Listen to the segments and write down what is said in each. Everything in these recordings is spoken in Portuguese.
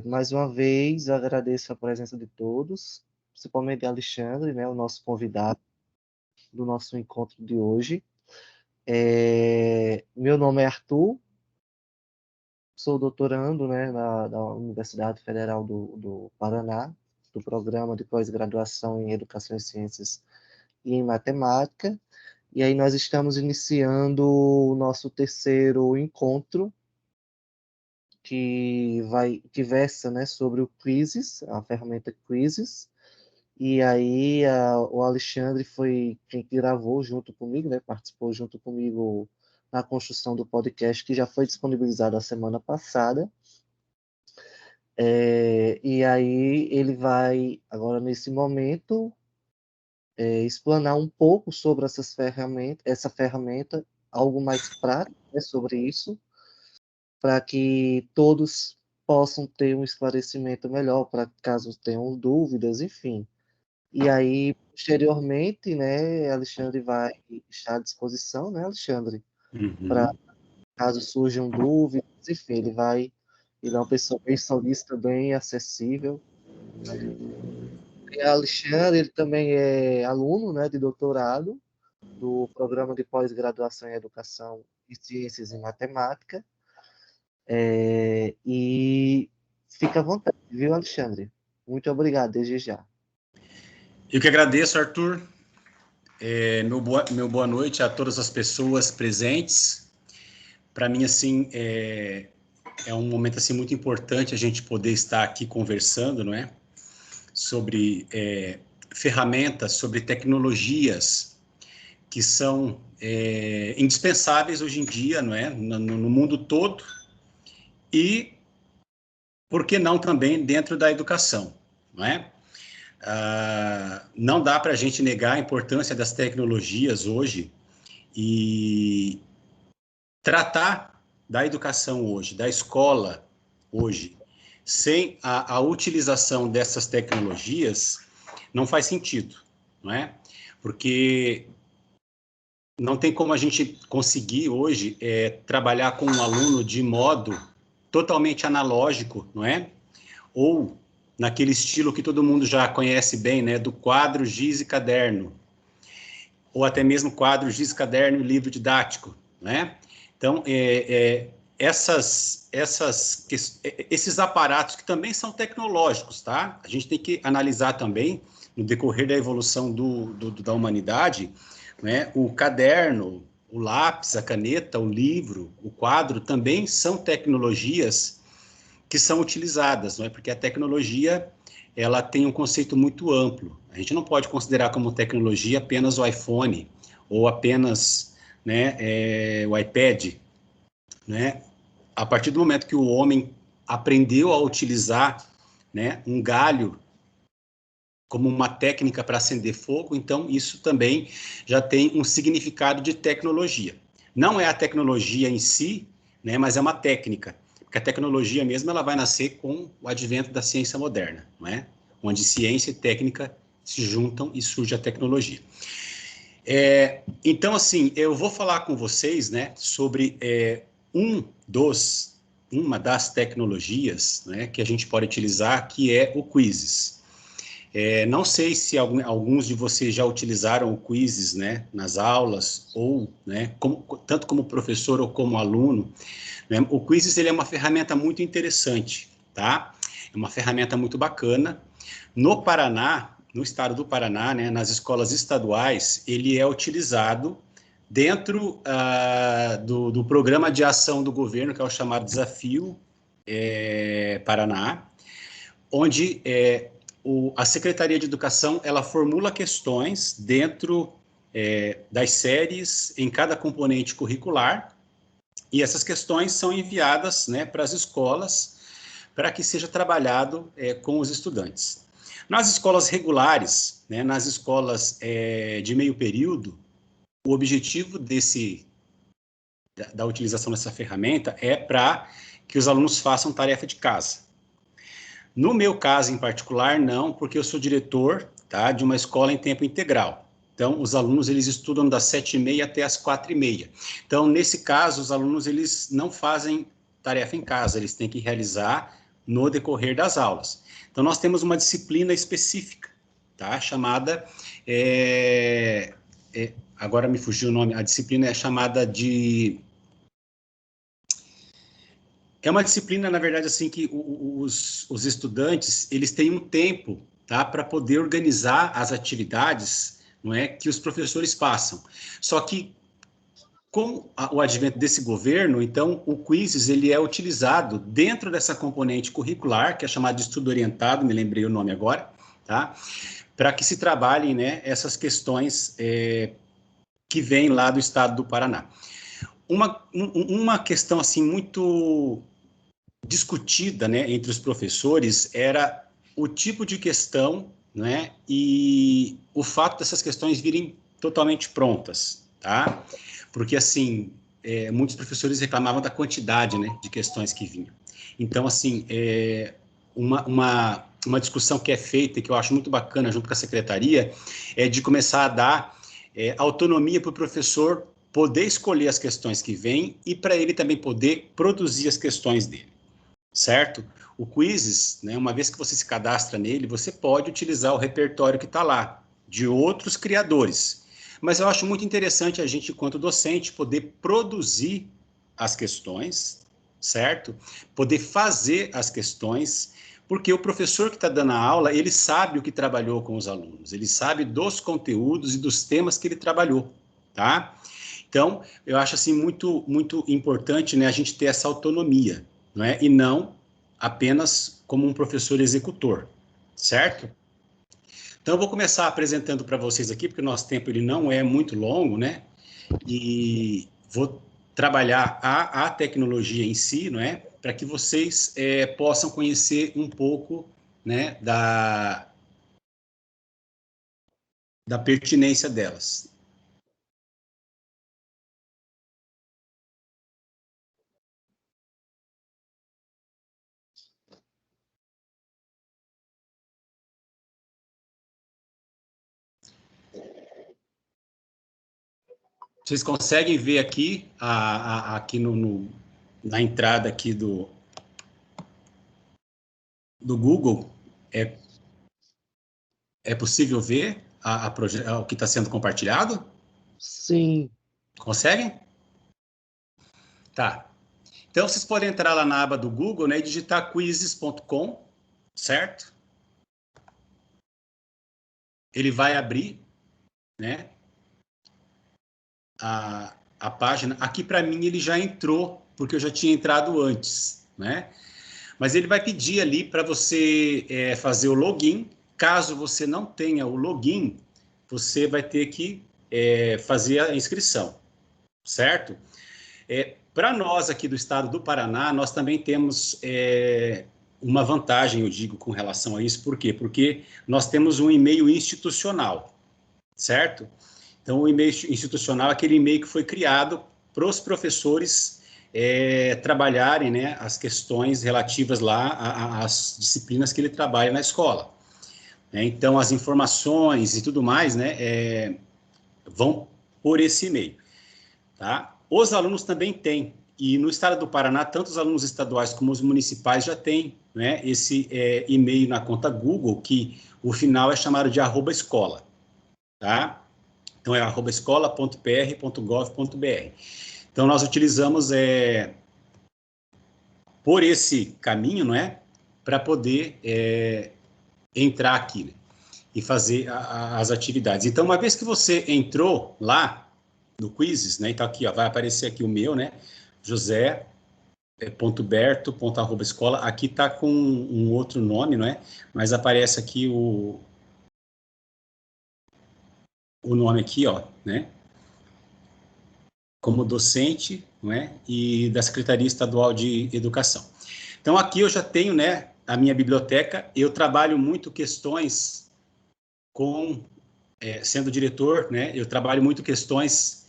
Mais uma vez, agradeço a presença de todos, principalmente de Alexandre, né, o nosso convidado do nosso encontro de hoje. Meu nome é Arthur, sou doutorando, né, da Universidade Federal do Paraná, do programa de pós-graduação em Educação e Ciências e em Matemática. E aí nós estamos iniciando o nosso terceiro encontro, que versa, né, sobre o Quizzes, a ferramenta Quizzes. E aí o Alexandre foi quem gravou junto comigo, né, participou junto comigo na construção do podcast, que já foi disponibilizado a semana passada. E aí ele vai, agora nesse momento, explanar um pouco sobre essa ferramenta, algo mais prático, né, sobre isso, para que todos possam ter um esclarecimento melhor, para caso tenham dúvidas, enfim. E aí, posteriormente, né, Alexandre vai estar à disposição, né, Alexandre, para Uhum. caso surjam dúvidas, enfim, ele é uma pessoa bem solícita, bem acessível. E Alexandre, ele também é aluno, né, de doutorado do programa de pós-graduação em Educação e Ciências em Matemática. E fica à vontade, viu, Alexandre? Muito obrigado, desde já. Eu que agradeço, Arthur. Meu boa noite a todas as pessoas presentes. Para mim, assim, é um momento assim muito importante a gente poder estar aqui conversando, não é? Sobre ferramentas, sobre tecnologias que são indispensáveis hoje em dia, não é? No mundo todo e, por que não, também dentro da educação, não é? Não dá para a gente negar a importância das tecnologias hoje e tratar da educação hoje, da escola hoje, sem a utilização dessas tecnologias, não faz sentido, não é? Porque não tem como a gente conseguir hoje trabalhar com um aluno de modo totalmente analógico, não é? Ou naquele estilo que todo mundo já conhece bem, né? Do quadro, giz e caderno, ou até mesmo quadro, giz, caderno e livro didático, né? Então, esses aparatos que também são tecnológicos, tá? A gente tem que analisar também, no decorrer da evolução da humanidade, né? O caderno, o lápis, a caneta, o livro, o quadro também são tecnologias que são utilizadas, não é? Porque a tecnologia ela tem um conceito muito amplo. A gente não pode considerar como tecnologia apenas o iPhone ou apenas, né, o iPad, né? A partir do momento que o homem aprendeu a utilizar, né, um galho como uma técnica para acender fogo, então isso também já tem um significado de tecnologia. Não é a tecnologia em si, né, mas é uma técnica, porque a tecnologia mesmo ela vai nascer com o advento da ciência moderna, não é? Onde ciência e técnica se juntam e surge a tecnologia. Então, assim, eu vou falar com vocês, né, sobre uma das tecnologias, né, que a gente pode utilizar, que é o Quizzes. Não sei se alguns de vocês já utilizaram o Quizzes, né, nas aulas, ou, né, tanto como professor ou como aluno, né? O Quizzes ele é uma ferramenta muito interessante, tá? É uma ferramenta muito bacana. No Paraná, no estado do Paraná, né, nas escolas estaduais, ele é utilizado dentro do programa de ação do governo, que é o chamado Desafio Paraná, onde a Secretaria de Educação ela formula questões dentro das séries em cada componente curricular, e essas questões são enviadas, né, para as escolas para que seja trabalhado com os estudantes. Nas escolas regulares, né, nas escolas de meio período, o objetivo da utilização dessa ferramenta é para que os alunos façam tarefa de casa. No meu caso em particular, não, porque eu sou diretor, tá, de uma escola em tempo integral. Então, os alunos eles estudam das 7h30 até as 4h30. Então, nesse caso, os alunos eles não fazem tarefa em casa, eles têm que realizar no decorrer das aulas. Então, nós temos uma disciplina específica, tá? Chamada, agora me fugiu o nome, a disciplina é chamada de... É uma disciplina, na verdade, assim, que os estudantes, eles têm um tempo, tá, para poder organizar as atividades, não é, que os professores passam. Só que, com o advento desse governo, então, o Quizzes, ele é utilizado dentro dessa componente curricular, que é chamada de estudo orientado, me lembrei o nome agora, tá, para que se trabalhem, né, essas questões que vêm lá do estado do Paraná. Uma questão, assim, muito discutida, né, entre os professores era o tipo de questão, né, e o fato dessas questões virem totalmente prontas, tá? Porque, assim, muitos professores reclamavam da quantidade, né, de questões que vinham. Então, assim, uma discussão que é feita e que eu acho muito bacana junto com a secretaria é de começar a dar autonomia para o professor poder escolher as questões que vêm e para ele também poder produzir as questões dele. Certo? O Quizzes, né, uma vez que você se cadastra nele, você pode utilizar o repertório que está lá, de outros criadores. Mas eu acho muito interessante a gente, enquanto docente, poder produzir as questões, certo? Poder fazer as questões, porque o professor que está dando a aula, ele sabe o que trabalhou com os alunos, ele sabe dos conteúdos e dos temas que ele trabalhou, tá? Então, eu acho assim muito, muito importante, né, a gente ter essa autonomia, não é? E não apenas como um professor executor, certo? Então, eu vou começar apresentando para vocês aqui, porque o nosso tempo ele não é muito longo, né? E vou trabalhar a tecnologia em si, não é? Para que vocês possam conhecer um pouco, né, da pertinência delas. Vocês conseguem ver aqui, aqui na entrada aqui do Google, é possível ver o que está sendo compartilhado? Sim. Conseguem? Tá. Então, vocês podem entrar lá na aba do Google, né, e digitar quizzes.com, certo? Ele vai abrir, né, a página. Aqui, para mim, ele já entrou, porque eu já tinha entrado antes, né? Mas ele vai pedir ali para você fazer o login. Caso você não tenha o login, você vai ter que fazer a inscrição, certo? Para nós aqui do estado do Paraná, nós também temos uma vantagem, eu digo, com relação a isso. Por quê? Porque nós temos um e-mail institucional, certo? Então, o e-mail institucional é aquele e-mail que foi criado para os professores trabalharem, né, as questões relativas lá às disciplinas que ele trabalha na escola. Então, as informações e tudo mais, né, vão por esse e-mail. Tá? Os alunos também têm, e no estado do Paraná, tanto os alunos estaduais como os municipais já têm, né, esse e-mail na conta Google, que o final é chamado de @escola. Tá? Então, é @escola.pr.gov.br. Então, nós utilizamos por esse caminho, não é? Para poder entrar aqui, né? E fazer as atividades. Então, uma vez que você entrou lá no Quizzes, né? Então, aqui, ó, vai aparecer aqui o meu, né? José.berto.escola. Aqui está com um outro nome, não é? Mas aparece aqui o nome aqui, ó, né? Como docente, não é? E da Secretaria Estadual de Educação. Então, aqui eu já tenho, né, a minha biblioteca. Eu trabalho muito questões com, sendo diretor, né, eu trabalho muito questões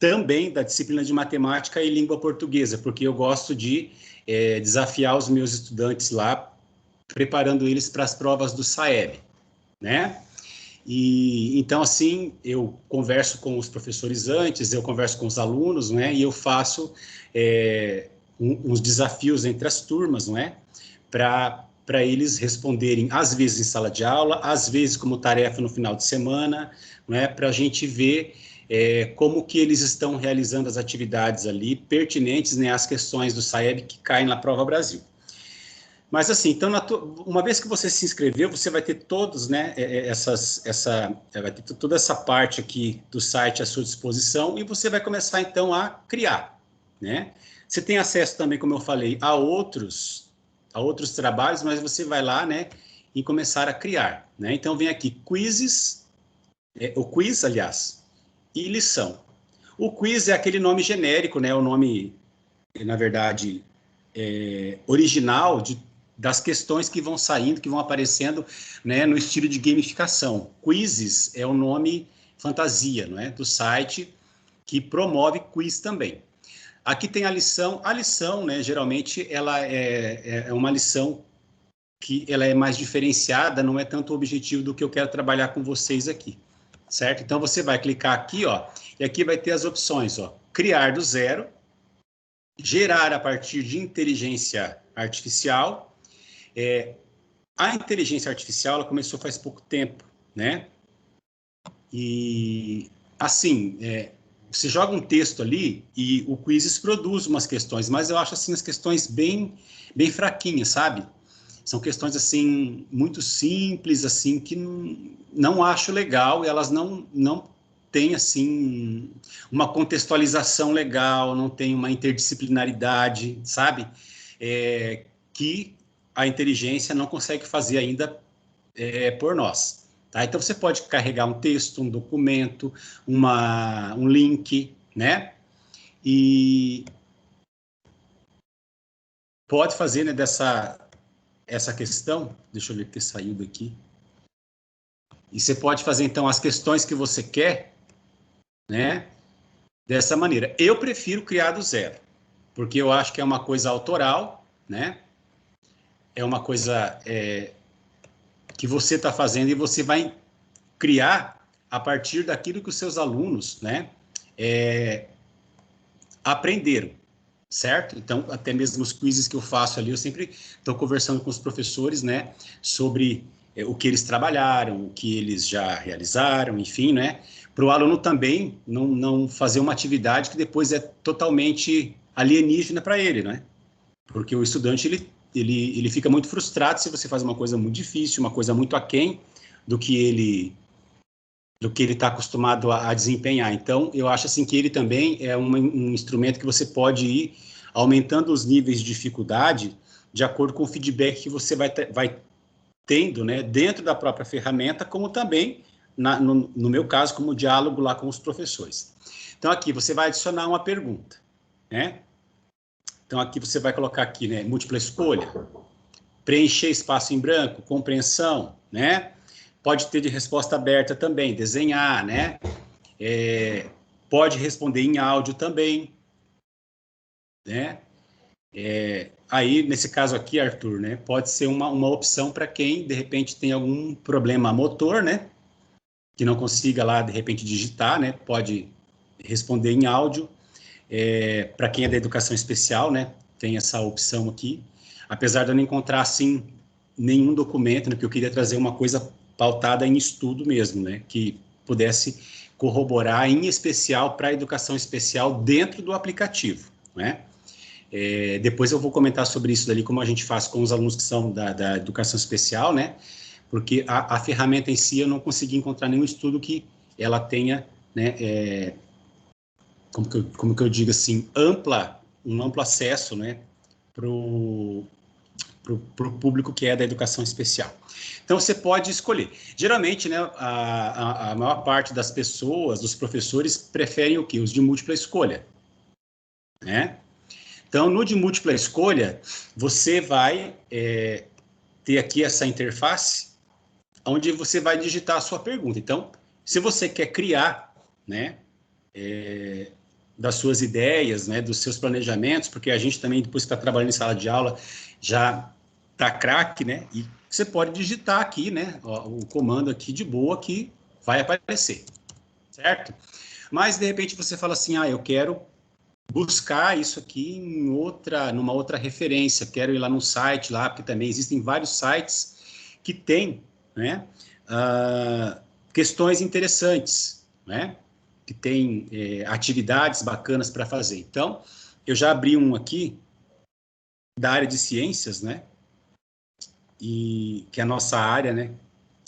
também da disciplina de matemática e língua portuguesa, porque eu gosto de desafiar os meus estudantes lá, preparando eles para as provas do SAEB, né? E então, assim, eu converso com os professores antes, eu converso com os alunos, né? E eu faço uns desafios entre as turmas, não é? Para eles responderem, às vezes em sala de aula, às vezes como tarefa no final de semana, não é? Para a gente ver como que eles estão realizando as atividades ali pertinentes, né, às questões do SAEB que caem na Prova Brasil. Mas assim, então, uma vez que você se inscreveu, você vai ter todos, né, vai ter toda essa parte aqui do site à sua disposição e você vai começar, então, a criar, né? Você tem acesso também, como eu falei, a outros trabalhos, mas você vai lá, né, e começar a criar, né? Então, vem aqui, quizzes, o quiz, aliás, e lição. O quiz é aquele nome genérico, né, o nome, na verdade, original das questões que vão saindo, que vão aparecendo, né, no estilo de gamificação. Quizzes é o nome fantasia, não é, do site que promove quiz também. Aqui tem a lição. A lição, né, geralmente, ela é uma lição que ela é mais diferenciada, não é tanto o objetivo do que eu quero trabalhar com vocês aqui, certo? Então, você vai clicar aqui, ó, e aqui vai ter as opções, ó, criar do zero, gerar a partir de inteligência artificial. A inteligência artificial ela começou faz pouco tempo, né? E, assim, você joga um texto ali e o Quizzes produz umas questões, mas eu acho, assim, as questões bem fraquinhas, sabe? São questões, assim, muito simples, assim, que não acho legal e elas não têm, assim, uma contextualização legal, não tem uma interdisciplinaridade, sabe? Que a inteligência não consegue fazer ainda por nós. Tá? Então, você pode carregar um texto, um documento, um link, né? E pode fazer, né, essa questão. Deixa eu ver que saiu daqui. E você pode fazer, então, as questões que você quer, né? Dessa maneira. Eu prefiro criar do zero, porque eu acho que é uma coisa autoral, né? É uma coisa que você está fazendo e você vai criar a partir daquilo que os seus alunos, né, aprenderam, certo? Então, até mesmo os quizzes que eu faço ali, eu sempre estou conversando com os professores, né, sobre o que eles trabalharam, o que eles já realizaram, enfim, né, para o aluno também não fazer uma atividade que depois é totalmente alienígena para ele, né? Porque o estudante, ele fica muito frustrado se você faz uma coisa muito difícil, uma coisa muito aquém do que ele está acostumado a desempenhar. Então, eu acho assim que ele também é um instrumento que você pode ir aumentando os níveis de dificuldade de acordo com o feedback que você vai tendo, né, dentro da própria ferramenta, como também, no meu caso, como diálogo lá com os professores. Então, aqui você vai adicionar uma pergunta, né? Então, aqui você vai colocar aqui, né, múltipla escolha, preencher espaço em branco, compreensão, né? Pode ter de resposta aberta também, desenhar, né? Pode responder em áudio também, né? Aí, nesse caso aqui, Arthur, né? Pode ser uma opção para quem, de repente, tem algum problema motor, né? Que não consiga lá, de repente, digitar, né? Pode responder em áudio. Para quem é da educação especial, né? Tem essa opção aqui. Apesar de eu não encontrar, assim, nenhum documento, né? Porque eu queria trazer uma coisa pautada em estudo mesmo, né? Que pudesse corroborar, em especial, para a educação especial dentro do aplicativo, né? Depois eu vou comentar sobre isso dali, como a gente faz com os alunos que são da educação especial, né? Porque a ferramenta em si eu não consegui encontrar nenhum estudo que ela tenha, né? Como que eu digo assim, um amplo acesso, né? Para o público que é da educação especial. Então, você pode escolher. Geralmente, né, a maior parte das pessoas, dos professores, preferem o quê? Os de múltipla escolha, né? Então, no de múltipla escolha, você vai ter aqui essa interface, onde você vai digitar a sua pergunta. Então, se você quer criar, né, das suas ideias, né, dos seus planejamentos, porque a gente também, depois que está trabalhando em sala de aula, já está craque, né, e você pode digitar aqui, né, o comando aqui de boa que vai aparecer, certo? Mas, de repente, você fala assim, eu quero buscar isso aqui numa outra referência. Quero ir lá no site, lá, porque também existem vários sites que têm, né, questões interessantes, né, que tem atividades bacanas para fazer. Então, eu já abri um aqui da área de ciências, né, e que é a nossa área, né,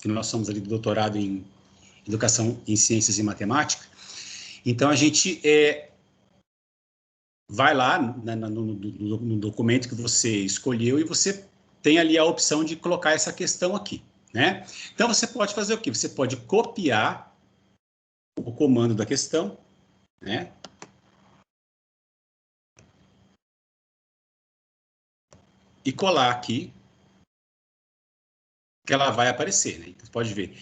que nós somos ali do doutorado em educação em ciências e matemática. Então, a gente vai lá no documento que você escolheu e você tem ali a opção de colocar essa questão aqui, né? Então, você pode fazer o quê? Você pode copiar o comando da questão, né? E colar aqui, que ela vai aparecer, né? Então, você pode ver,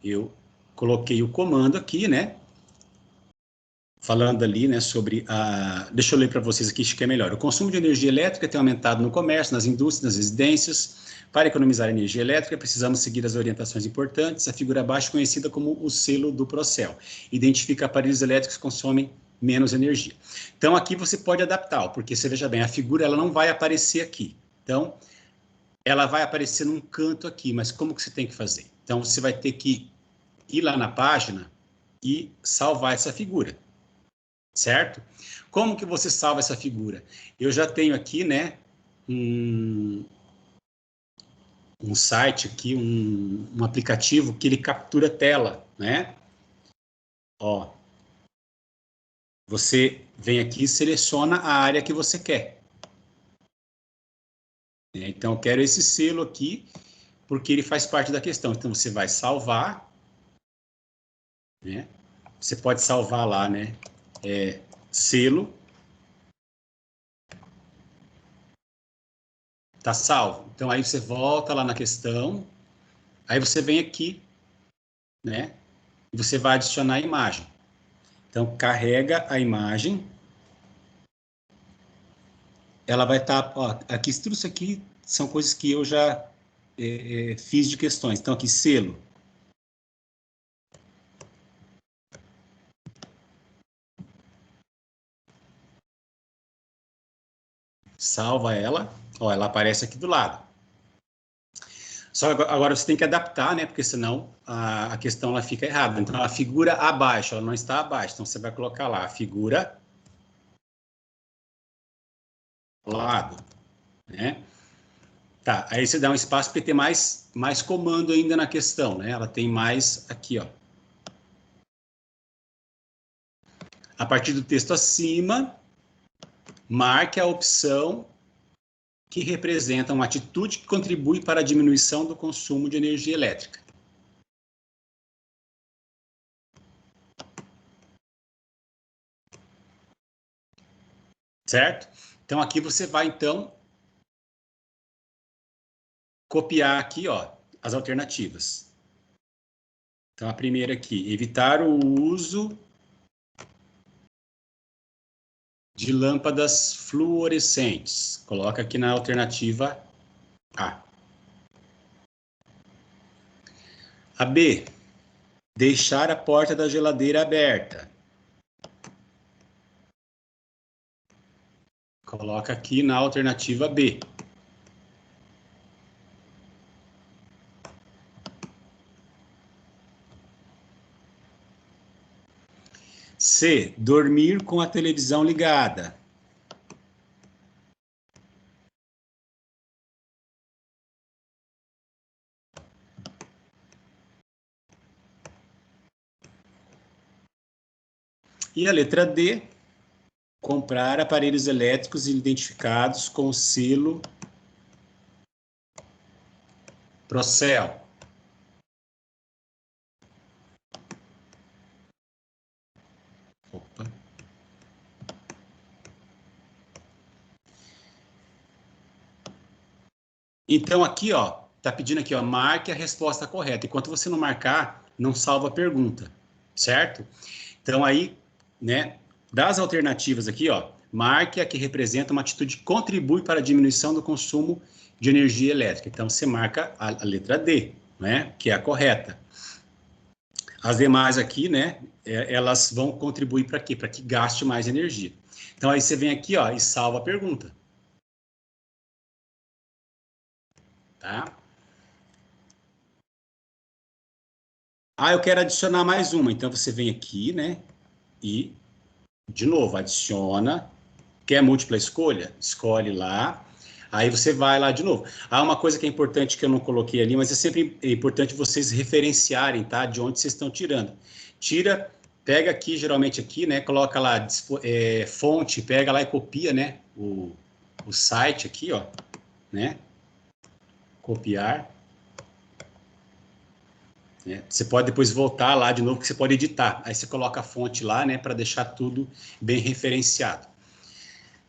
eu coloquei o comando aqui, né? Falando ali, né, sobre a... Deixa eu ler para vocês aqui, acho que é melhor. O consumo de energia elétrica tem aumentado no comércio, nas indústrias, nas residências. Para economizar energia elétrica, precisamos seguir as orientações importantes. A figura abaixo, conhecida como o selo do Procel, identifica aparelhos elétricos que consomem menos energia. Então, aqui você pode adaptar, porque você veja bem, a figura ela não vai aparecer aqui. Então, ela vai aparecer num canto aqui, mas como que você tem que fazer? Então, você vai ter que ir lá na página e salvar essa figura. Certo? Como que você salva essa figura? Eu já tenho aqui, né, um site aqui, um aplicativo que ele captura tela, né? Ó, você vem aqui e seleciona a área que você quer. Então, eu quero esse selo aqui, porque ele faz parte da questão. Então, você vai salvar, né? Você pode salvar lá, né? Selo. Tá salvo. Então, aí você volta lá na questão, aí você vem aqui, né? E você vai adicionar a imagem. Então, carrega a imagem. Ela vai estar... aqui, tudo isso aqui são coisas que eu já fiz de questões. Então, aqui, selo. Salva ela. Ó, ela aparece aqui do lado. Só agora você tem que adaptar, né? Porque senão a questão ela fica errada. Então, a figura abaixo, ela não está abaixo. Então, você vai colocar lá a figura lado, né? Tá, aí você dá um espaço para ter mais comando ainda na questão, né? Ela tem mais aqui, ó. A partir do texto acima, marque a opção que representa uma atitude que contribui para a diminuição do consumo de energia elétrica. Certo? Então, aqui você vai, então, copiar aqui, ó, as alternativas. Então, a primeira aqui, evitar o uso de lâmpadas fluorescentes. Coloca aqui na alternativa A. A B, deixar a porta da geladeira aberta. Coloca aqui na alternativa B. C, dormir com a televisão ligada. E a letra D, comprar aparelhos elétricos identificados com o selo Procel. Opa. Então, aqui, ó, tá pedindo aqui, ó, marque a resposta correta. Enquanto você não marcar, não salva a pergunta, certo? Então, aí, né, das alternativas aqui, ó, marque a que representa uma atitude que contribui para a diminuição do consumo de energia elétrica. Então, você marca a letra D, né, que é a correta. As demais aqui, né, elas vão contribuir para quê? Para que gaste mais energia. Então, aí você vem aqui, ó, e salva a pergunta. Tá? Ah, eu quero adicionar mais uma. Então, você vem aqui, né? E, de novo, adiciona. Quer múltipla escolha? Escolhe lá. Aí você vai lá de novo. Ah, uma coisa que é importante que eu não coloquei ali, mas é sempre importante vocês referenciarem, tá? De onde vocês estão tirando. Tira, pega aqui, geralmente aqui, né? Coloca lá fonte, pega lá e copia, né? O site aqui, ó, né? Copiar. Né? Você pode depois voltar lá de novo, que você pode editar. Aí você coloca a fonte lá, né? Para deixar tudo bem referenciado.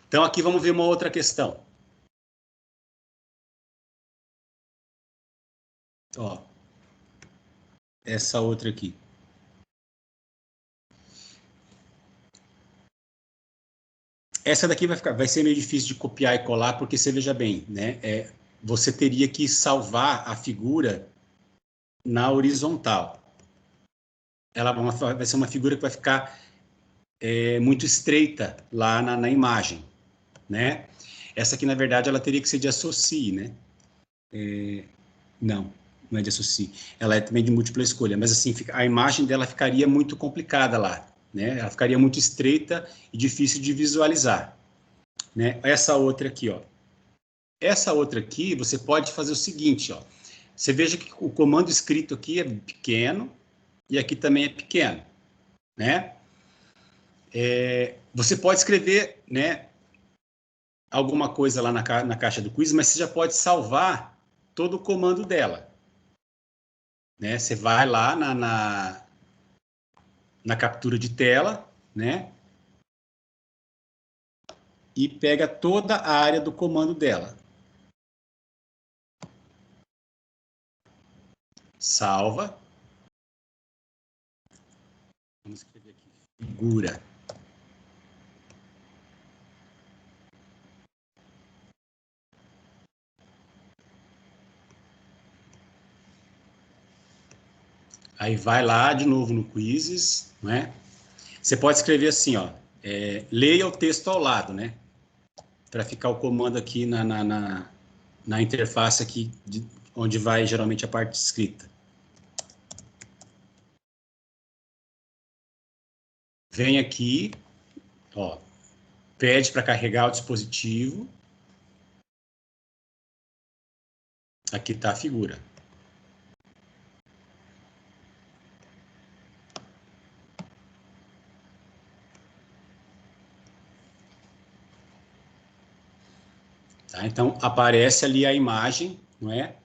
Então aqui vamos ver uma outra questão. Ó, essa outra aqui. Essa daqui vai ser meio difícil de copiar e colar, porque você veja bem, né? Você teria que salvar a figura na horizontal. Ela vai ser uma figura que vai ficar muito estreita lá na imagem, né? Essa aqui, na verdade, ela teria que ser de associe, né? Não, não é de associe. Ela é também de múltipla escolha, mas assim, a imagem dela ficaria muito complicada lá, né? Ela ficaria muito estreita e difícil de visualizar, né? Essa outra aqui, ó. Essa outra aqui, você pode fazer o seguinte, ó. Você veja que o comando escrito aqui é pequeno e aqui também é pequeno, né? Você pode escrever, né, alguma coisa lá na caixa do quiz, mas você já pode salvar todo o comando dela, né? Você vai lá na captura de tela, né? E pega toda a área do comando dela. Salva. Vamos escrever aqui. Figura. Aí vai lá de novo no Quizzes, né? Você pode escrever assim, ó. Leia o texto ao lado, né? Para ficar o comando aqui na interface aqui, onde vai geralmente a parte escrita. Vem aqui, ó, pede para carregar o dispositivo. Aqui está a figura. Tá? Então, aparece ali a imagem, não é?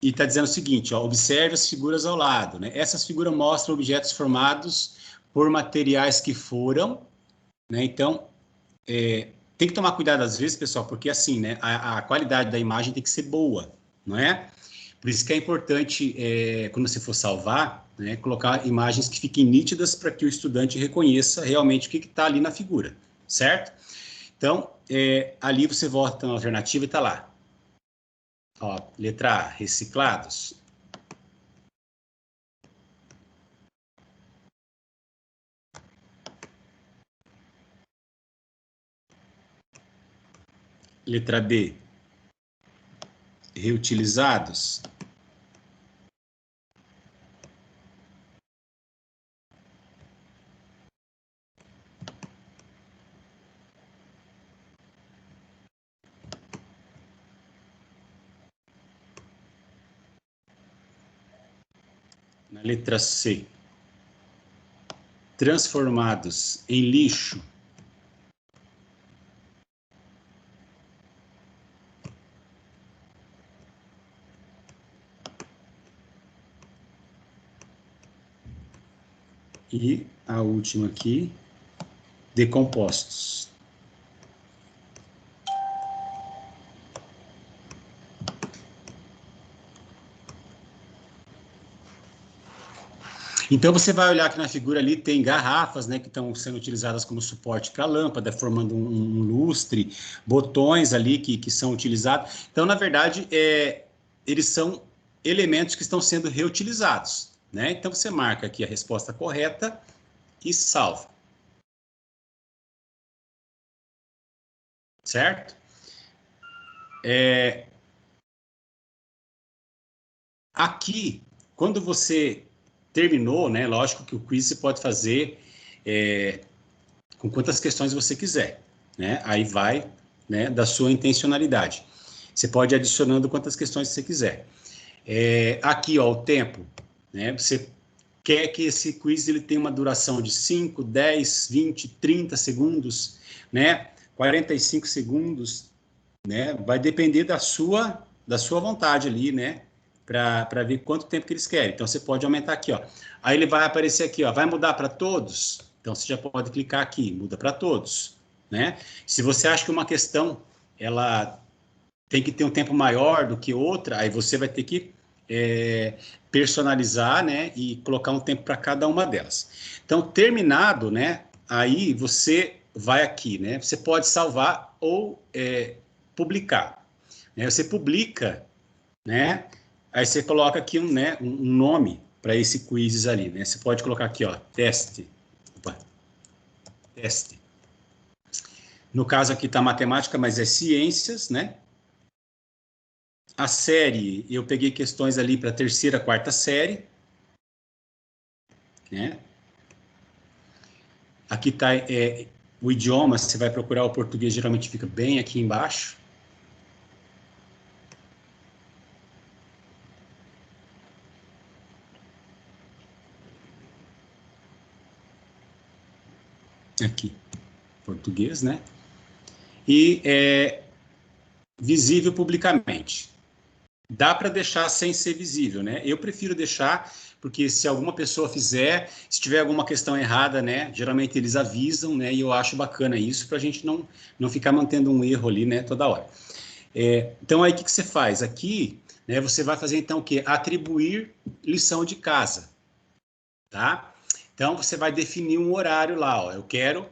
E está dizendo o seguinte, ó, observe as figuras ao lado, né? Essas figuras mostram objetos formados por materiais que foram, né? Então, tem que tomar cuidado às vezes, pessoal, porque assim, né? A qualidade da imagem tem que ser boa, não é? Por isso que é importante, quando você for salvar, né, colocar imagens que fiquem nítidas para que o estudante reconheça realmente o que está ali na figura, certo? Então, ali você volta na alternativa e está lá. Ó, letra A, reciclados. Letra B, reutilizados. Na letra C, transformados em lixo. E a última aqui, decompostos. Então, você vai olhar que na figura ali tem garrafas, né, que estão sendo utilizadas como suporte para a lâmpada, formando um lustre, botões ali que são utilizados. Então, na verdade, eles são elementos que estão sendo reutilizados, né? Então, você marca aqui a resposta correta e salva. certo? Aqui, quando você terminou, né, lógico que o quiz você pode fazer com quantas questões você quiser, né? Aí vai, né, da sua intencionalidade. Você pode ir adicionando quantas questões você quiser. Aqui, ó, o tempo, né? Você quer que esse quiz ele tenha uma duração de 5, 10, 20, 30 segundos, né? 45 segundos, né? Vai depender da sua vontade ali, né? Para ver quanto tempo que eles querem. Então, você pode aumentar aqui, ó. Aí ele vai aparecer aqui, ó. Vai mudar para todos? Então, você já pode clicar aqui, muda para todos, né? Se você acha que uma questão, ela tem que ter um tempo maior do que outra, aí você vai ter que personalizar, né? E colocar um tempo para cada uma delas. Então, terminado, né? Aí você vai aqui, né? Você pode salvar ou publicar. Né? Você publica, né? Aí você coloca aqui um nome para esse quiz ali, né? Você pode colocar aqui, ó, teste. Opa, teste. No caso aqui está matemática, mas é ciências, né? A série, eu peguei questões ali para terceira, quarta série, né? Aqui está o idioma, você vai procurar o português, geralmente fica bem aqui embaixo. Aqui, português, né? E visível publicamente. Dá para deixar sem ser visível, né? Eu prefiro deixar, porque se alguma pessoa fizer, se tiver alguma questão errada, né? Geralmente eles avisam, né? E eu acho bacana isso para a gente não ficar mantendo um erro ali, né? Toda hora. Então, aí o que você faz? Aqui, né? Você vai fazer então o quê? Atribuir lição de casa, tá? Então, você vai definir um horário lá, ó. Eu quero,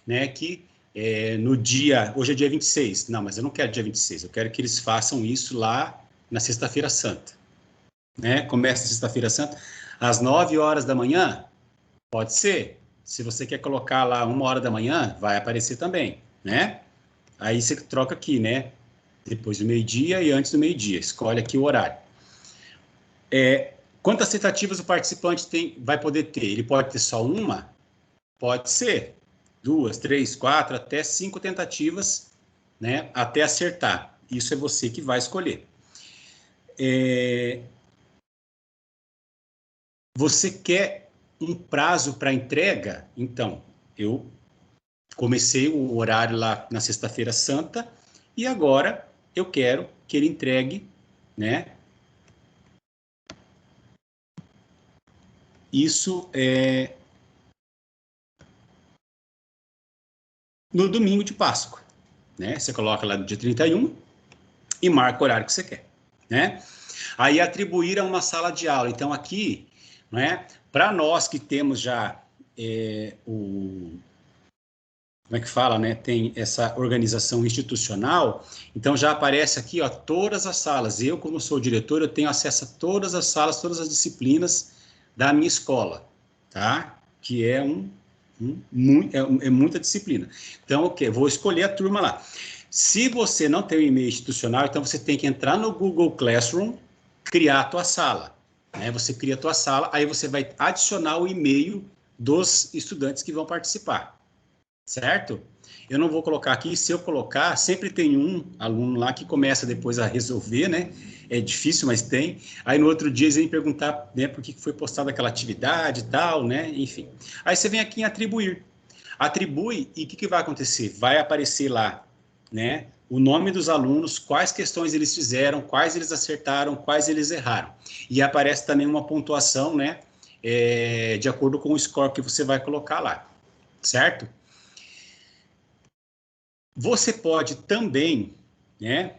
né? Que no dia, hoje é dia 26. Não, mas eu não quero dia 26. Eu quero que eles façam isso lá na Sexta-feira Santa, né? Começa a Sexta-feira Santa às 9 horas da manhã, pode ser. Se você quer colocar lá 1 hora da manhã, vai aparecer também, né? Aí você troca aqui, né? Depois do meio-dia e antes do meio-dia. Escolhe aqui o horário. Quantas tentativas o participante vai poder ter? Ele pode ter só uma? Pode ser. 2, 3, 4, até 5 tentativas, né? Até acertar. Isso é você que vai escolher. Você quer um prazo para entrega? Então, eu comecei o horário lá na Sexta-feira Santa e agora eu quero que ele entregue, né? Isso no domingo de Páscoa, né? Você coloca lá no dia 31 e marca o horário que você quer, né? Aí atribuir a uma sala de aula. Então aqui, né? Para nós que temos já como é que fala, né? Tem essa organização institucional, então já aparece aqui, ó, todas as salas. Eu, como sou o diretor, eu tenho acesso a todas as salas, todas as disciplinas da minha escola, tá? Que é muita disciplina. Então, o quê? Vou escolher a turma lá. Se você não tem um e-mail institucional, então você tem que entrar no Google Classroom, criar a tua sala, né? Você cria a tua sala, aí você vai adicionar o e-mail dos estudantes que vão participar. Certo? Eu não vou colocar aqui, se eu colocar, sempre tem um aluno lá que começa depois a resolver, né? É difícil, mas tem. Aí no outro dia eles vêm perguntar, né, por que foi postada aquela atividade e tal, né? Enfim. Aí você vem aqui em atribuir. Atribui e o que vai acontecer? Vai aparecer lá, né? O nome dos alunos, quais questões eles fizeram, quais eles acertaram, quais eles erraram. E aparece também uma pontuação, né? De acordo com o score que você vai colocar lá, certo? Você pode também, né,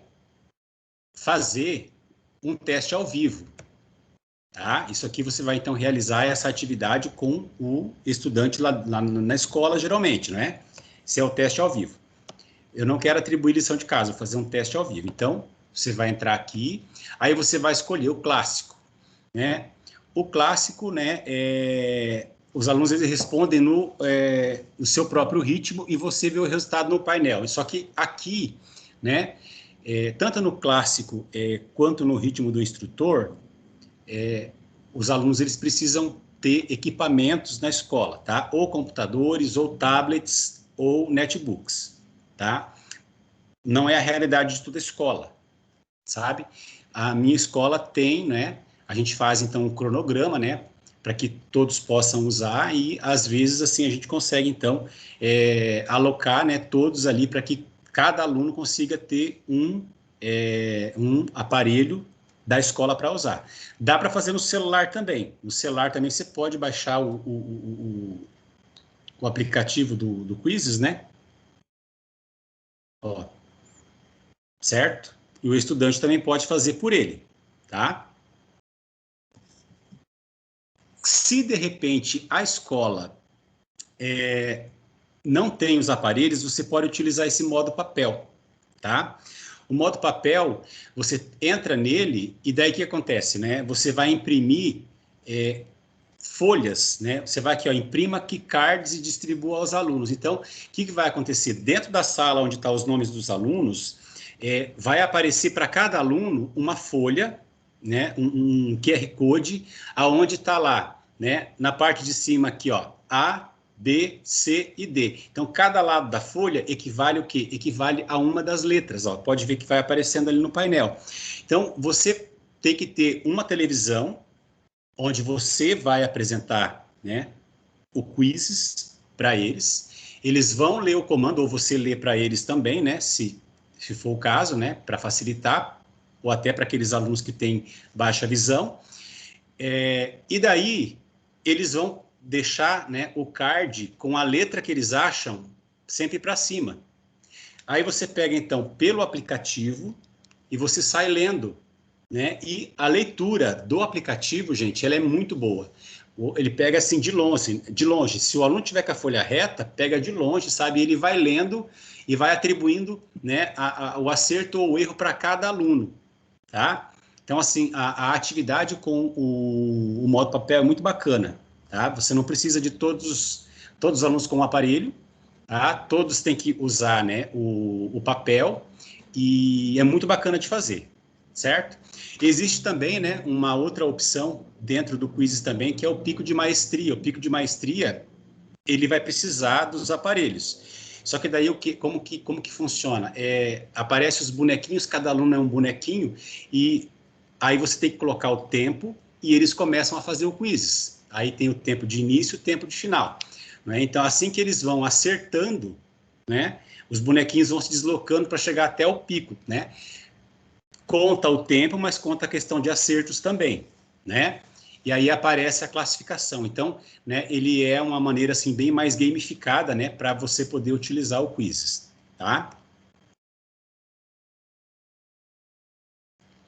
fazer um teste ao vivo. Tá? Isso aqui você vai, então, realizar essa atividade com o estudante lá na escola, geralmente, né? Esse é o teste ao vivo. Eu não quero atribuir lição de casa, vou fazer um teste ao vivo. Então, você vai entrar aqui, aí você vai escolher o clássico, né? O clássico, né, os alunos eles respondem no seu próprio ritmo e você vê o resultado no painel. Só que aqui, né, tanto no clássico quanto no ritmo do instrutor, os alunos eles precisam ter equipamentos na escola, tá? Ou computadores, ou tablets, ou netbooks, tá? Não é a realidade de toda escola, sabe? A minha escola tem, né? A gente faz, então, um cronograma, né? Para que todos possam usar e, às vezes, assim, a gente consegue, então, alocar, né? Todos ali para que cada aluno consiga ter um aparelho da escola para usar. Dá para fazer no celular também. No celular também você pode baixar o aplicativo do Quizzes, né? Ó, certo? E o estudante também pode fazer por ele, tá? Se, de repente, a escola não tem os aparelhos, você pode utilizar esse modo papel, tá? O modo papel, você entra nele e daí o que acontece, né? Você vai imprimir folhas, né? Você vai aqui, ó, imprima keycards e distribua aos alunos. Então, o que vai acontecer? Dentro da sala onde estão os nomes dos alunos, vai aparecer para cada aluno uma folha, né? Um QR Code, aonde está lá, né? Na parte de cima aqui, ó, A, B, C e D. Então, cada lado da folha equivale o quê? Equivale a uma das letras, ó. Pode ver que vai aparecendo ali no painel. Então, você tem que ter uma televisão onde você vai apresentar, né, o quizzes para eles. Eles vão ler o comando, ou você lê para eles também, né, se for o caso, né, para facilitar, ou até para aqueles alunos que têm baixa visão. E daí, eles vão deixar, né, o card com a letra que eles acham sempre para cima. Aí você pega, então, pelo aplicativo e você sai lendo, né? E a leitura do aplicativo, gente, ela é muito boa. Ele pega assim de longe, de longe. Se o aluno tiver com a folha reta, pega de longe, sabe? Ele vai lendo e vai atribuindo, né, o acerto ou o erro para cada aluno, tá? Então, assim, a atividade com o modo papel é muito bacana, tá? Você não precisa de todos os alunos com o aparelho, tá? Todos têm que usar, né, o papel e é muito bacana de fazer, certo? Existe também, né, uma outra opção dentro do Quizzes também, que é o pico de maestria. O pico de maestria, ele vai precisar dos aparelhos. Só que daí como que funciona? Aparece os bonequinhos, cada aluno é um bonequinho, e aí você tem que colocar o tempo e eles começam a fazer o quiz. Aí tem o tempo de início e o tempo de final. Né? Então, assim que eles vão acertando, né, os bonequinhos vão se deslocando para chegar até o pico, né? Conta o tempo, mas conta a questão de acertos também, né? E aí aparece a classificação. Então, né, ele é uma maneira assim bem mais gamificada, né, para você poder utilizar o Quizzes, tá?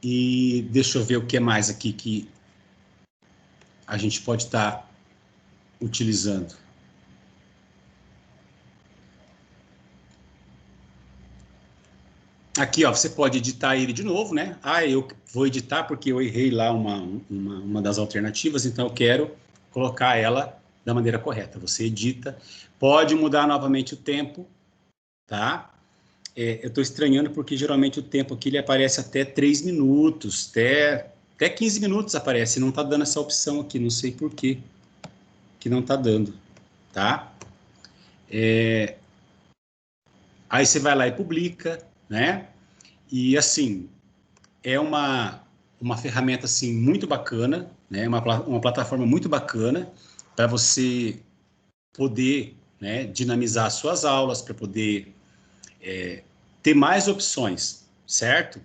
E deixa eu ver o que mais aqui que a gente pode estar utilizando. Aqui, ó, você pode editar ele de novo, né? Eu vou editar porque eu errei lá uma das alternativas, então eu quero colocar ela da maneira correta. Você edita, pode mudar novamente o tempo, tá? Eu estou estranhando porque geralmente o tempo aqui ele aparece até 3 minutos, até 15 minutos aparece, não está dando essa opção aqui, não sei por quê que não está dando, tá? Aí você vai lá e publica, né? E assim, é uma ferramenta assim muito bacana, né? Uma plataforma muito bacana para você poder, né, dinamizar suas aulas, para poder ter mais opções, certo?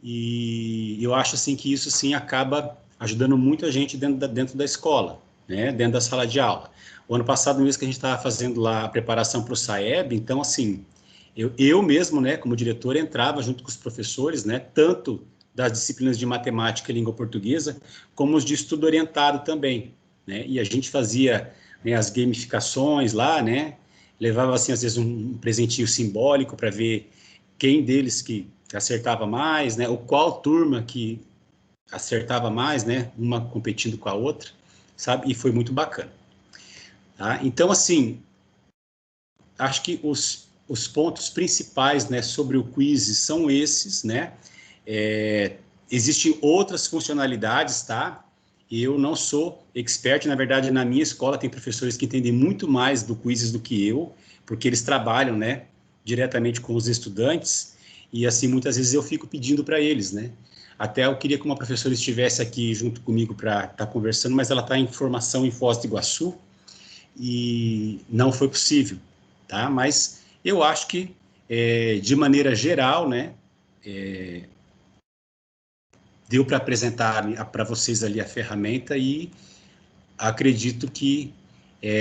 E eu acho assim que isso assim acaba ajudando muito a gente dentro da escola, né? Dentro da sala de aula. O ano passado mesmo que a gente estava fazendo lá a preparação para o SAEB, então assim eu mesmo, né, como diretor, entrava junto com os professores, né, tanto das disciplinas de matemática e língua portuguesa, como os de estudo orientado também, né, e a gente fazia, né, as gamificações lá, né, levava, assim, às vezes um presentinho simbólico para ver quem deles que acertava mais, né, ou qual turma que acertava mais, né, uma competindo com a outra, sabe, e foi muito bacana. Tá? Então, assim, acho que os pontos principais, né, sobre o quiz são esses, né? Existem outras funcionalidades, tá? Eu não sou expert, na verdade, na minha escola tem professores que entendem muito mais do quizzes do que eu, porque eles trabalham, né, diretamente com os estudantes, e assim, muitas vezes eu fico pedindo para eles, né? Até eu queria que uma professora estivesse aqui junto comigo para estar conversando, mas ela está em formação em Foz do Iguaçu, e não foi possível, tá? Mas eu acho que, de maneira geral, né, deu para apresentar para vocês ali a ferramenta e acredito que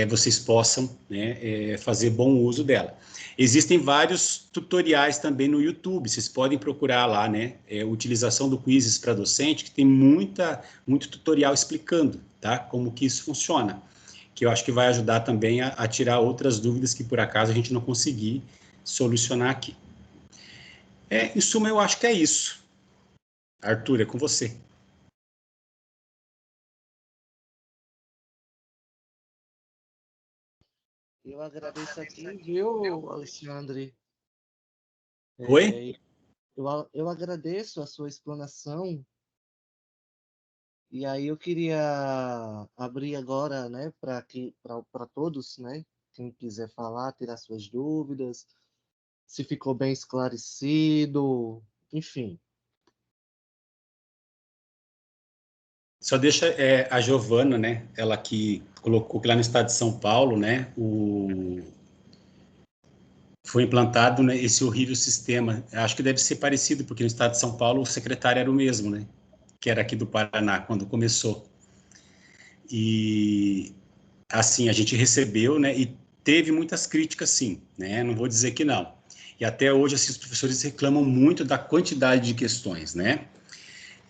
vocês possam, né, fazer bom uso dela. Existem vários tutoriais também no YouTube, vocês podem procurar lá, né, utilização do Quizzes para docente, que tem muito tutorial explicando, tá, como que isso funciona, que eu acho que vai ajudar também a tirar outras dúvidas que por acaso a gente não conseguir solucionar aqui. Em suma, eu acho que é isso. Arthur, é com você. Eu agradeço aqui, viu, Alexandre? Oi? É, eu agradeço a sua explanação. E aí eu queria abrir agora, né, para todos, né, quem quiser falar, tirar suas dúvidas, se ficou bem esclarecido, enfim. Só deixa a Giovana, né? Ela que colocou que lá no estado de São Paulo, né? Foi implantado, né, esse horrível sistema. Acho que deve ser parecido, porque no estado de São Paulo o secretário era o mesmo, né? Que era aqui do Paraná, quando começou. E assim, a gente recebeu, né? E teve muitas críticas, sim, né? Não vou dizer que não. E até hoje, assim, os professores reclamam muito da quantidade de questões, né?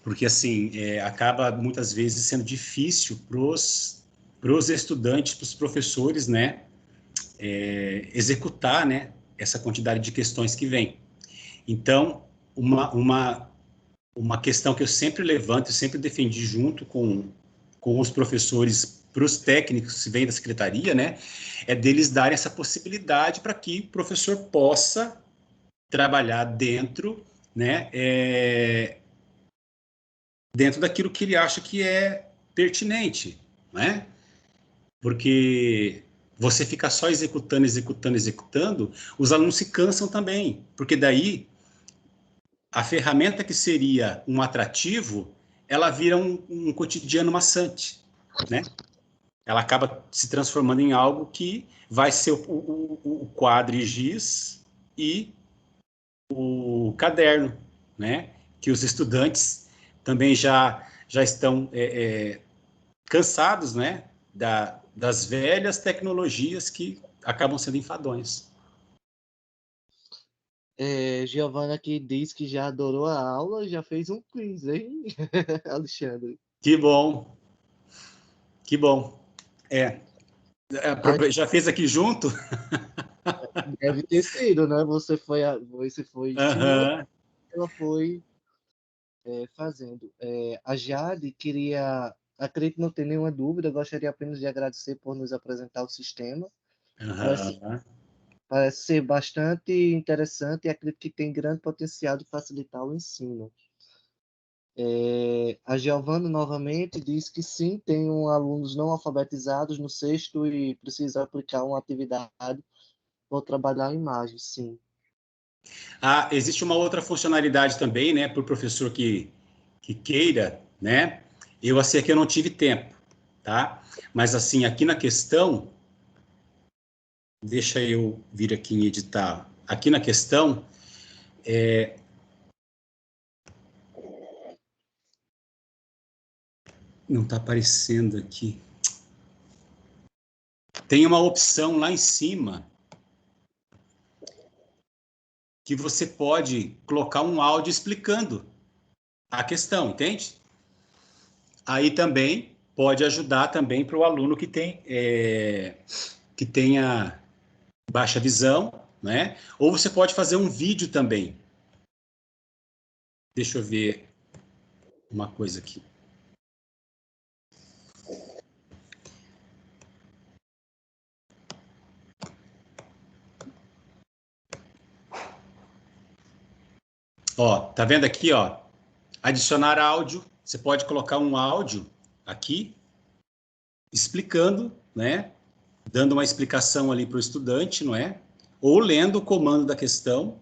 Porque assim acaba muitas vezes sendo difícil para os estudantes, para os professores, né, executar, né, essa quantidade de questões que vem. Então, uma questão que eu sempre levanto, eu sempre defendi junto com os professores, para os técnicos que vêm da secretaria, né, é deles darem essa possibilidade para que o professor possa trabalhar dentro, né, dentro daquilo que ele acha que é pertinente, né? Porque você ficar só executando, executando, executando, os alunos se cansam também, porque daí a ferramenta que seria um atrativo, ela vira um cotidiano maçante, né? Ela acaba se transformando em algo que vai ser o quadro giz e o caderno, né? Que os estudantes também já estão cansados, né, das velhas tecnologias que acabam sendo enfadonhos. Giovana que diz que já adorou a aula, já fez um quiz, hein, Alexandre? Que bom, que bom. É, Ah, já fez aqui junto? deve ter sido, né? Você foi estimulando, Aham. ela foi fazendo. A Jade queria, acredito que não ter nenhuma dúvida, gostaria apenas de agradecer por nos apresentar o sistema. Parece, Aham. parece ser bastante interessante e acredito que tem grande potencial de facilitar o ensino. A Giovana novamente diz que sim, tem alunos não alfabetizados no sexto e precisa aplicar uma atividade ou trabalhar a imagem, sim. Existe uma outra funcionalidade também, né, para o professor que queira, né? Eu assim aqui eu não tive tempo, tá? Mas assim aqui na questão, deixa eu vir aqui em editar. Aqui na questão não está aparecendo aqui. Tem uma opção lá em cima que você pode colocar um áudio explicando a questão, entende? Aí também pode ajudar também para o aluno que tenha baixa visão, né? Ou você pode fazer um vídeo também. Deixa eu ver uma coisa aqui. Ó, tá vendo aqui, ó? Adicionar áudio. Você pode colocar um áudio aqui, explicando, né? Dando uma explicação ali para o estudante, não é? Ou lendo o comando da questão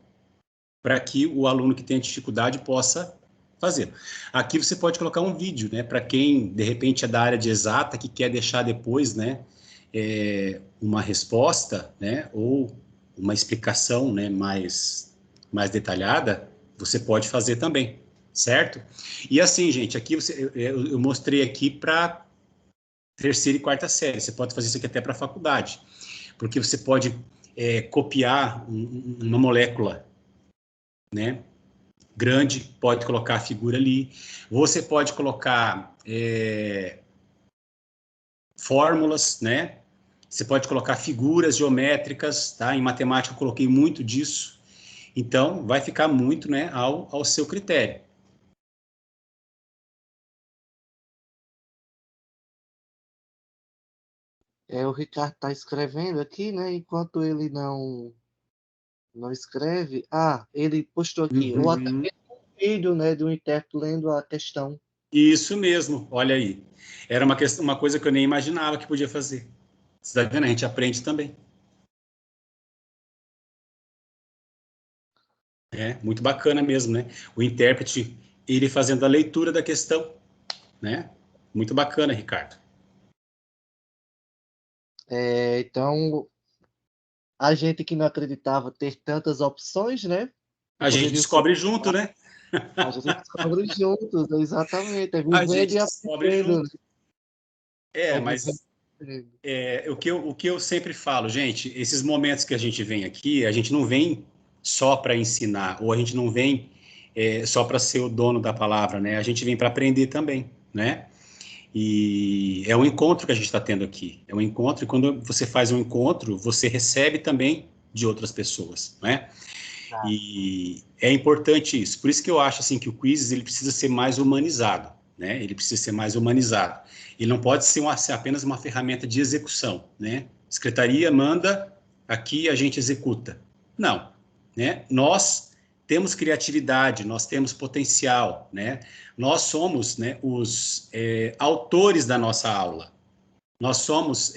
para que o aluno que tem dificuldade possa fazer. Aqui você pode colocar um vídeo, né? Para quem, de repente, é da área de exata, que quer deixar depois, né? Uma resposta, né? Ou uma explicação, né? Mais detalhada, você pode fazer também, certo? E assim, gente, aqui eu mostrei aqui para terceira e quarta série. Você pode fazer isso aqui até para a faculdade, porque você pode copiar uma molécula, né? Grande, pode colocar a figura ali. Você pode colocar fórmulas, né? Você pode colocar figuras geométricas, tá? Em matemática eu coloquei muito disso. Então, vai ficar muito, né, ao seu critério. O Ricardo está escrevendo aqui, né? Enquanto ele não escreve. Ah, ele postou aqui. Eu até Uhum. vi um vídeo, né, de um intérprete lendo a questão. Isso mesmo, olha aí. Era uma coisa que eu nem imaginava que podia fazer. Você está vendo? A gente aprende também. É muito bacana mesmo, né? O intérprete, ele fazendo a leitura da questão, né? Muito bacana, Ricardo. Então, a gente que não acreditava ter tantas opções, né? A gente Poderia ser. descobre junto, né? A gente descobre juntos, né? Exatamente. É A vivendo gente e descobre aprendendo, né? junto. É, É vivendo mas e aprendendo. o que eu sempre falo, gente, esses momentos que a gente vem aqui, a gente não vem só para ensinar, ou a gente não vem só para ser o dono da palavra, né? A gente vem para aprender também, né? E é um encontro que a gente está tendo aqui. É um encontro, e quando você faz um encontro, você recebe também de outras pessoas, né? Tá. E é importante isso. Por isso que eu acho assim que o Quizzes ele precisa ser mais humanizado, né? Ele precisa ser mais humanizado. Ele não pode ser apenas uma ferramenta de execução, né? Secretaria manda, aqui a gente executa. Não, né? Nós temos criatividade, nós temos potencial, né? Nós somos, né, os autores da nossa aula. Nós somos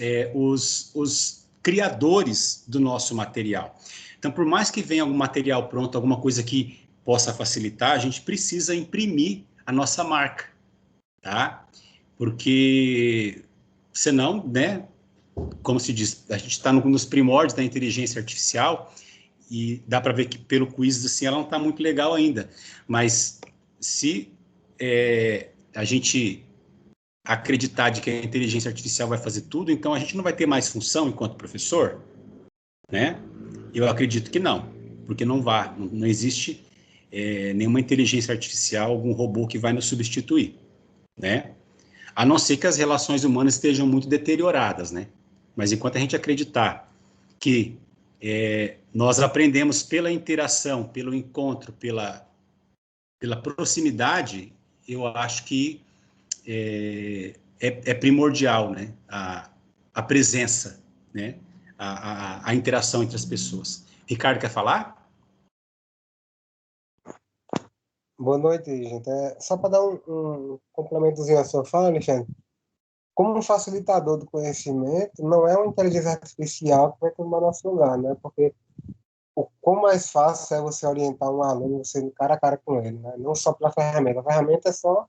os criadores do nosso material. Então, por mais que venha algum material pronto, alguma coisa que possa facilitar, a gente precisa imprimir a nossa marca, tá? Porque senão, né, como se diz, a gente está nos primórdios da inteligência artificial e dá para ver que pelo quiz assim ela não está muito legal ainda. Mas se a gente acreditar de que a inteligência artificial vai fazer tudo, então a gente não vai ter mais função enquanto professor, né? Eu acredito que não, porque não existe nenhuma inteligência artificial, algum robô que vai nos substituir, né? A não ser que as relações humanas estejam muito deterioradas, né? Mas enquanto a gente acreditar que nós aprendemos pela interação, pelo encontro, pela proximidade, eu acho que é primordial, né? A presença, né? A interação entre as pessoas. Ricardo, quer falar? Boa noite, gente. Só para dar um complementozinho à sua fala, Alexandre, como um facilitador do conhecimento, não é uma inteligência artificial que vai tomar nosso lugar, né? Porque o quão mais fácil é você orientar um aluno, você cara a cara com ele, né? Não só pela ferramenta. A ferramenta é só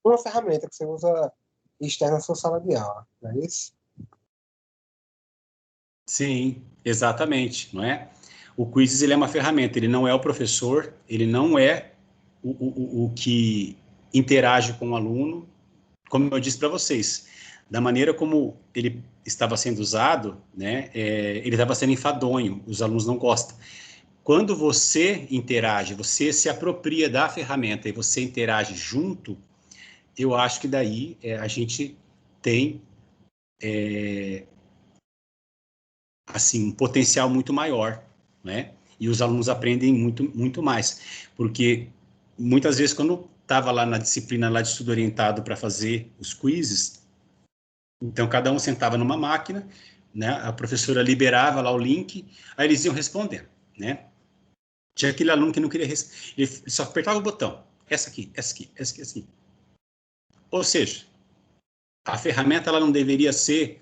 uma ferramenta que você usa externa à sua sala de aula, não é isso? Sim, exatamente, não é? O Quizzes, ele é uma ferramenta, ele não é o professor, ele não é o que interage com o aluno, como eu disse para vocês, da maneira como ele estava sendo usado, né, ele estava sendo enfadonho, os alunos não gostam. Quando você interage, você se apropria da ferramenta e você interage junto, eu acho que daí a gente tem assim um potencial muito maior, né? E os alunos aprendem muito, muito mais, porque muitas vezes quando estava lá na disciplina lá de estudo orientado para fazer os quizzes, então cada um sentava numa máquina, né? A professora liberava lá o link, aí eles iam respondendo, né? Tinha aquele aluno que não queria... Ele só apertava o botão. Essa aqui, essa aqui, essa aqui, essa aqui. Ou seja, a ferramenta ela não deveria ser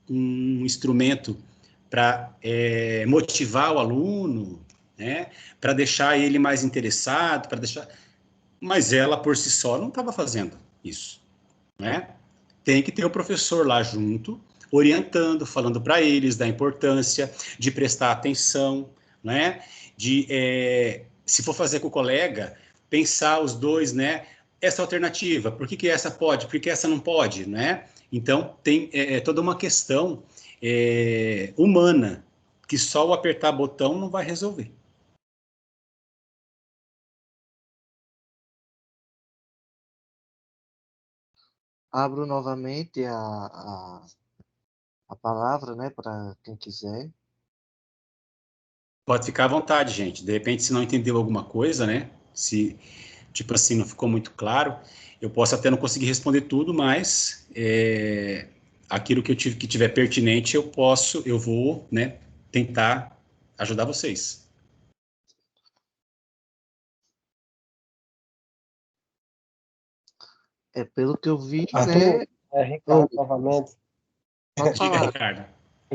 um instrumento para motivar o aluno, né? Para deixar ele mais interessado, para deixar... Mas ela, por si só, não estava fazendo isso, né? Tem que ter o professor lá junto, orientando, falando para eles da importância de prestar atenção, né? De, se for fazer com o colega, pensar os dois, né? Essa alternativa, por que essa pode, por que essa não pode, né? Então, tem toda uma questão humana, que só o apertar botão não vai resolver. Abro novamente a palavra, né, para quem quiser. Pode ficar à vontade, gente. De repente, se não entendeu alguma coisa, né? Se, tipo assim, não ficou muito claro, eu posso até não conseguir responder tudo, mas aquilo que que tiver pertinente, eu vou, né, tentar ajudar vocês. Pelo que eu vi, Arthur, né? Ricardo, novamente. Pode Diga, falar. Ricardo.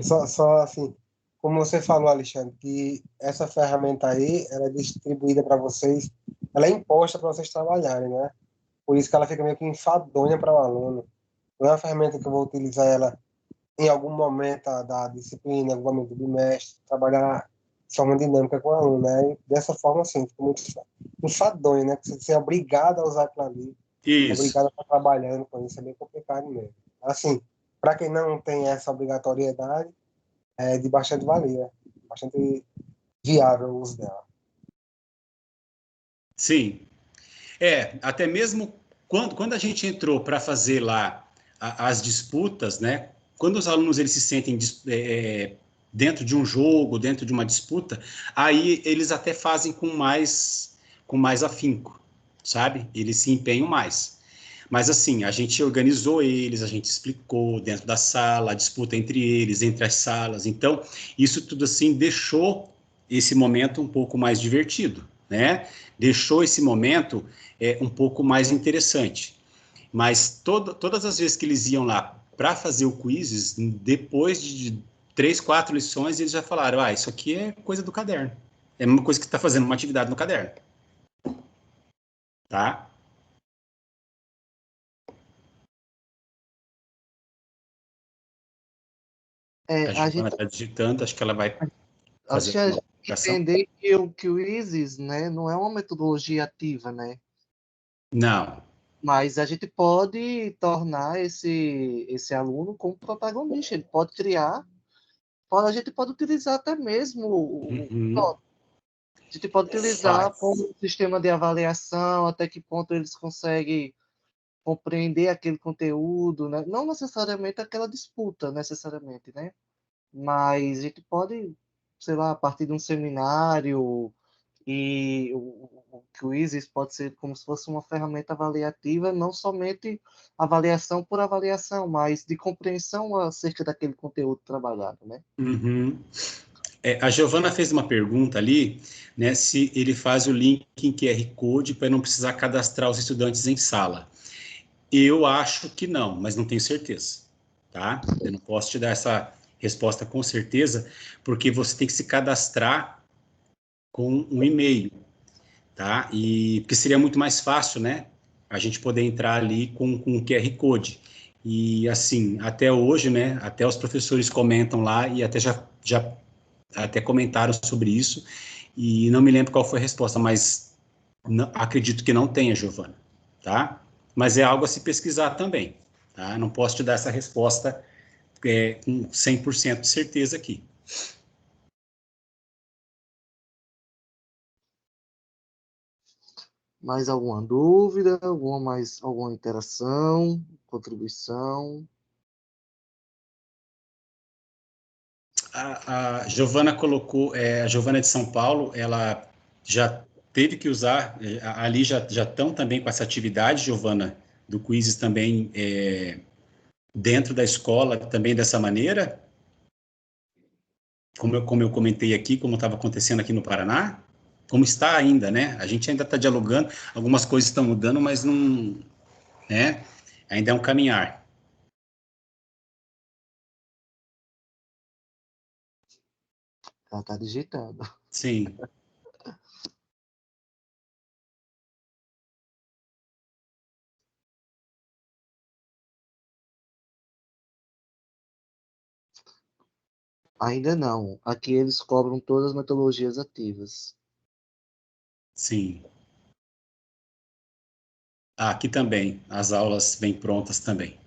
Só assim, como você falou, Alexandre, que essa ferramenta aí, ela é distribuída para vocês, ela é imposta para vocês trabalharem, né? Por isso que ela fica meio que enfadonha para o aluno. Não é uma ferramenta que eu vou utilizar ela em algum momento da disciplina, em algum momento do bimestre, trabalhar de forma dinâmica com o aluno, né? E dessa forma, assim, fica muito enfadonho, né? Você é obrigado a usar aquilo ali, Isso. obrigado a estar trabalhando com isso, é bem complicado mesmo. Assim, para quem não tem essa obrigatoriedade, é de bastante valia, bastante viável o uso dela. Sim. Até mesmo quando a gente entrou para fazer lá as disputas, né? Quando os alunos eles se sentem dentro de um jogo, dentro de uma disputa, aí eles até fazem com mais afinco, sabe? Eles se empenham mais. Mas assim, a gente organizou eles, a gente explicou dentro da sala, a disputa entre eles, entre as salas. Então, isso tudo assim deixou esse momento um pouco mais divertido, né? Deixou esse momento um pouco mais interessante. Mas todas as vezes que eles iam lá para fazer o quizzes, depois de 3, 4 lições, eles já falaram: ah, isso aqui é coisa do caderno. É uma coisa que está fazendo uma atividade no caderno. Tá? A A Giovana gente, está digitando, acho que ela vai acho fazer que a uma gente tem que aplicação. entender que o ISIS, né, não é uma metodologia ativa, né? Não. Mas a gente pode tornar esse aluno como protagonista. Ele pode criar, a gente pode utilizar até mesmo Uhum. a gente pode utilizar Faz. como um sistema de avaliação, até que ponto eles conseguem compreender aquele conteúdo, né? Não necessariamente aquela disputa, necessariamente, né? Mas a gente pode, sei lá, a partir de um seminário e o quizzes pode ser como se fosse uma ferramenta avaliativa, não somente avaliação por avaliação, mas de compreensão acerca daquele conteúdo trabalhado, né? Uhum. A Giovana fez uma pergunta ali, né, se ele faz o link em QR Code para não precisar cadastrar os estudantes em sala. Eu acho que não, mas não tenho certeza, tá? Eu não posso te dar essa resposta com certeza, porque você tem que se cadastrar com um e-mail, tá? E porque seria muito mais fácil, né? A gente poder entrar ali com o QR Code. E assim, até hoje, né? Até os professores comentam lá e até já até comentaram sobre isso. E não me lembro qual foi a resposta, mas não, acredito que não tenha, Giovana, tá? Mas é algo a se pesquisar também, tá? Não posso te dar essa resposta com 100% de certeza aqui. Mais alguma dúvida? Alguma interação, contribuição? A Giovana colocou, a Giovana de São Paulo, ela já teve que usar, ali já estão também com essa atividade, Giovana, do quizzes também dentro da escola, também dessa maneira, como eu comentei aqui, como estava acontecendo aqui no Paraná? como está ainda, né? A gente ainda está dialogando, algumas coisas estão mudando, mas não, né? Ainda é um caminhar. Ela tá digitando. Sim. Ainda não. Aqui eles cobram todas as metodologias ativas. Sim. Aqui também, as aulas vêm prontas também.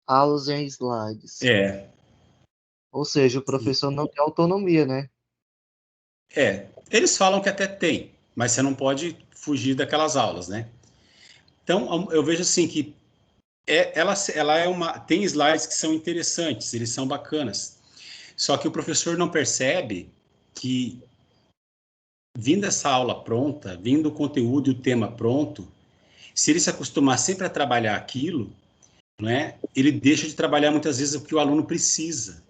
Aulas em slides. É, Ou seja, o sim. professor não tem autonomia, né? Eles falam que até tem, mas você não pode fugir daquelas aulas, né? Então, eu vejo assim que ela tem slides que são interessantes, eles são bacanas. Só que o professor não percebe que, vindo essa aula pronta, vindo o conteúdo e o tema pronto, se ele se acostumar sempre a trabalhar aquilo, não é? Ele deixa de trabalhar muitas vezes o que o aluno precisa,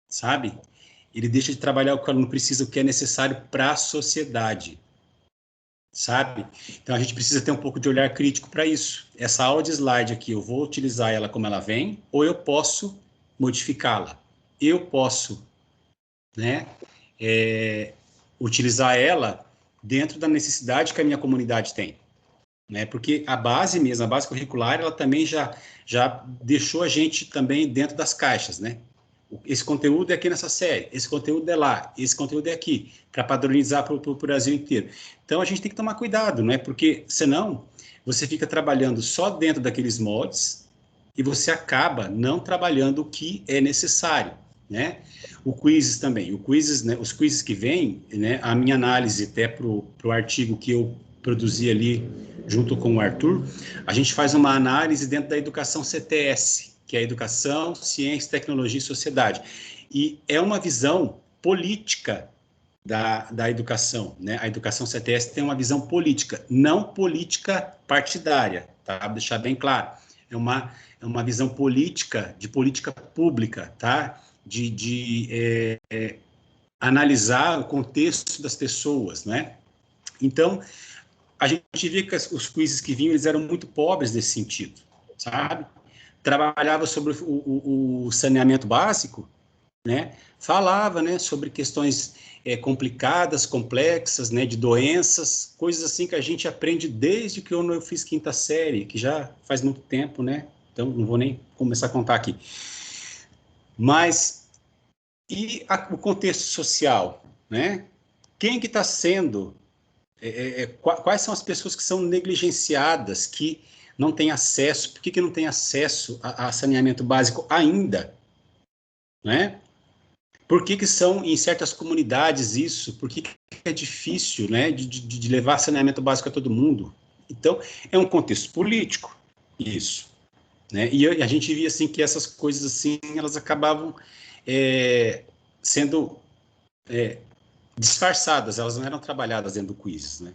sabe? Ele deixa de trabalhar o que o aluno precisa, o que é necessário para a sociedade, sabe? Então a gente precisa ter um pouco de olhar crítico para isso. Essa aula de slide aqui, eu vou utilizar ela como ela vem, ou eu posso modificá-la. Eu posso, né, utilizar ela dentro da necessidade que a minha comunidade tem, né? Porque a base mesmo, a base curricular, ela também já deixou a gente também dentro das caixas, né? Esse conteúdo é aqui nessa série, esse conteúdo é lá, esse conteúdo é aqui, para padronizar para o Brasil inteiro. Então a gente tem que tomar cuidado, né? Porque senão você fica trabalhando só dentro daqueles moldes e você acaba não trabalhando o que é necessário, né? O quizzes também, o quizzes, né? Os quizzes que vêm, né? A minha análise até para o artigo que eu produzi ali junto com o Arthur, a gente faz uma análise dentro da educação CTS, que é a Educação, Ciência, Tecnologia e Sociedade. E é uma visão política da educação, né? A educação CTS tem uma visão política, não política partidária, tá? Vou deixar bem claro. É uma visão política, de política pública, tá? De analisar o contexto das pessoas, né? Então, a gente via que os quizzes que vinham, eles eram muito pobres nesse sentido, sabe? Trabalhava sobre o saneamento básico, né? Falava, né, sobre questões complicadas, complexas, né, de doenças, coisas assim que a gente aprende desde que eu fiz quinta série, que já faz muito tempo, né? Então, não vou nem começar a contar aqui. Mas, o contexto social, né? Quem que está sendo quais são as pessoas que são negligenciadas, que não têm acesso, por que não têm acesso a saneamento básico ainda, né? Por que são em certas comunidades isso? Por que é difícil, né, de levar saneamento básico a todo mundo? Então, é um contexto político, isso, né? E a gente via assim que essas coisas assim, elas acabavam sendo disfarçadas, elas não eram trabalhadas dentro do quizzes, né?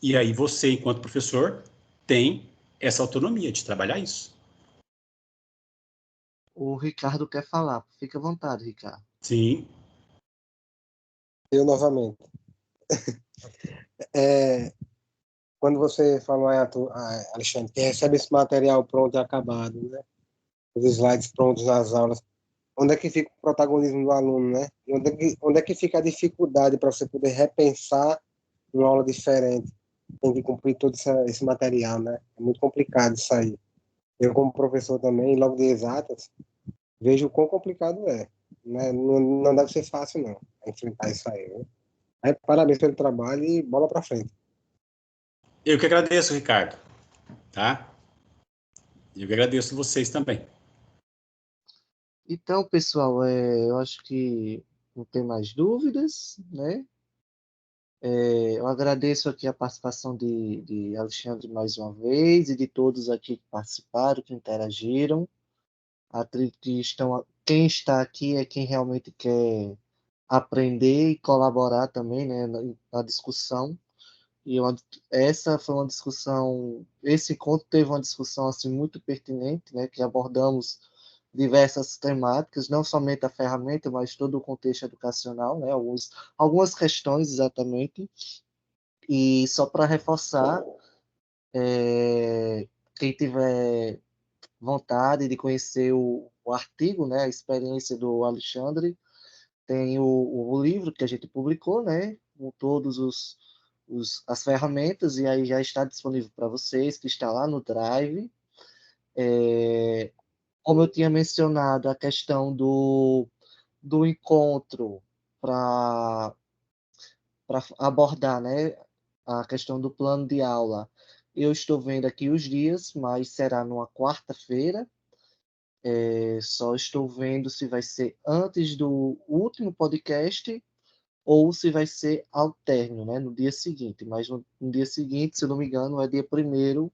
E aí você, enquanto professor, tem essa autonomia de trabalhar isso. O Ricardo quer falar. Fica à vontade, Ricardo. Sim. Eu novamente. É, quando você falou aí, Alexandre, que recebe esse material pronto e acabado, né? Os slides prontos nas aulas, onde é que fica o protagonismo do aluno, né? E onde é que fica a dificuldade para você poder repensar uma aula diferente? Tem que cumprir todo esse material, né? É muito complicado isso aí. Eu, como professor também, logo de exatas, vejo o quão complicado é. Né? Não, não deve ser fácil, não, enfrentar isso aí. Né? Aí, parabéns pelo trabalho e bola para frente. Eu que agradeço, Ricardo, tá? Eu que agradeço vocês também. Então, pessoal, eu acho que não tem mais dúvidas, né? Eu agradeço aqui a participação de Alexandre mais uma vez e de todos aqui que participaram, que interagiram. Quem está aqui é quem realmente quer aprender e colaborar também, né, na discussão. E essa foi uma discussão, esse encontro teve uma discussão assim muito pertinente, né, que abordamos diversas temáticas, não somente a ferramenta, mas todo o contexto educacional, né? Algumas questões exatamente. E só para reforçar, quem tiver vontade de conhecer o artigo, né, a experiência do Alexandre, tem o livro que a gente publicou, né, com todos as ferramentas, e aí já está disponível para vocês, que está lá no Drive. Como eu tinha mencionado, a questão do encontro para abordar, né, a questão do plano de aula. Eu estou vendo aqui os dias, mas será numa quarta-feira. Só estou vendo se vai ser antes do último podcast ou se vai ser ao término, né, no dia seguinte. Mas no dia seguinte, se eu não me engano, é dia 1º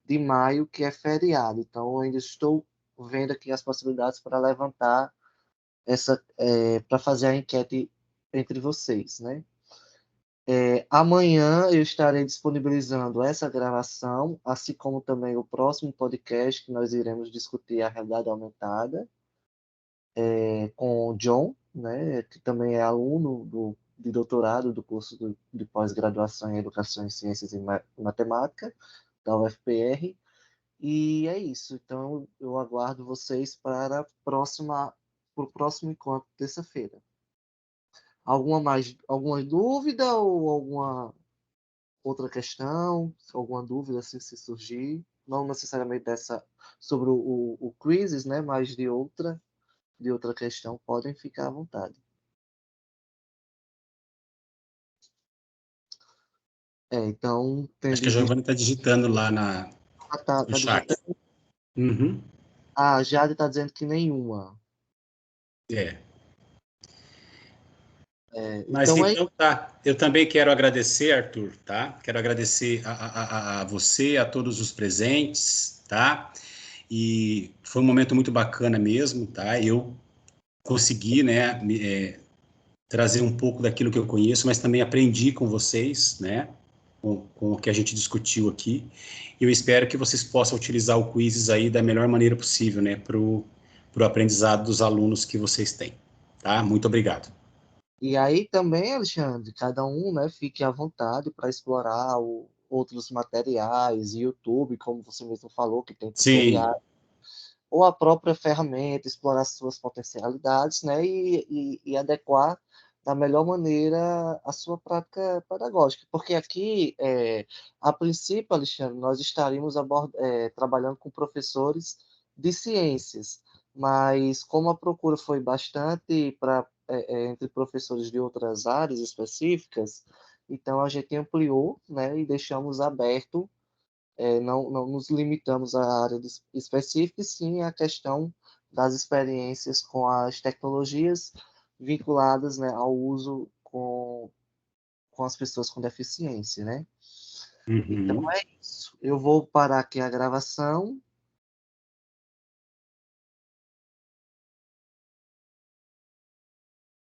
de maio, que é feriado. Então, eu ainda estou vendo aqui as possibilidades para levantar para fazer a enquete entre vocês, né? Amanhã eu estarei disponibilizando essa gravação, assim como também o próximo podcast, que nós iremos discutir a realidade aumentada, com o John, né, que também é aluno de doutorado do curso de pós-graduação em Educação em Ciências e Matemática, da UFPR. E é isso. Então, eu aguardo vocês para o próximo encontro, terça-feira. Alguma dúvida ou alguma outra questão? Alguma dúvida assim, se surgir? Não necessariamente sobre o quizzes, né? Mas de outra questão, podem ficar à vontade. Então, Acho que tendo a visto. Giovana está digitando lá no Tá chat. digitando? Uhum. A Jade está dizendo que nenhuma. É. Mas Então é. então tá. Eu também quero agradecer, Arthur, tá? Quero agradecer a você, a todos os presentes, tá? E foi um momento muito bacana mesmo, tá? Eu consegui, né, trazer um pouco daquilo que eu conheço, mas também aprendi com vocês, né? Com o que a gente discutiu aqui. E eu espero que vocês possam utilizar o quizzes aí da melhor maneira possível, né? Pro aprendizado dos alunos que vocês têm, tá? Muito obrigado. E aí também, Alexandre, cada um, né, fique à vontade para explorar outros materiais, YouTube, como você mesmo falou, que tem Sim. tutoriais, ou a própria ferramenta, explorar suas potencialidades, né, e adequar da melhor maneira a sua prática pedagógica. Porque aqui, a princípio, Alexandre, nós estaríamos trabalhando com professores de ciências, mas como a procura foi bastante entre professores de outras áreas específicas, então a gente ampliou, né, e deixamos aberto, não nos limitamos à área específica, e sim à questão das experiências com as tecnologias vinculadas, né, ao uso com as pessoas com deficiência, né? Então Uhum. é isso. Eu vou parar aqui a gravação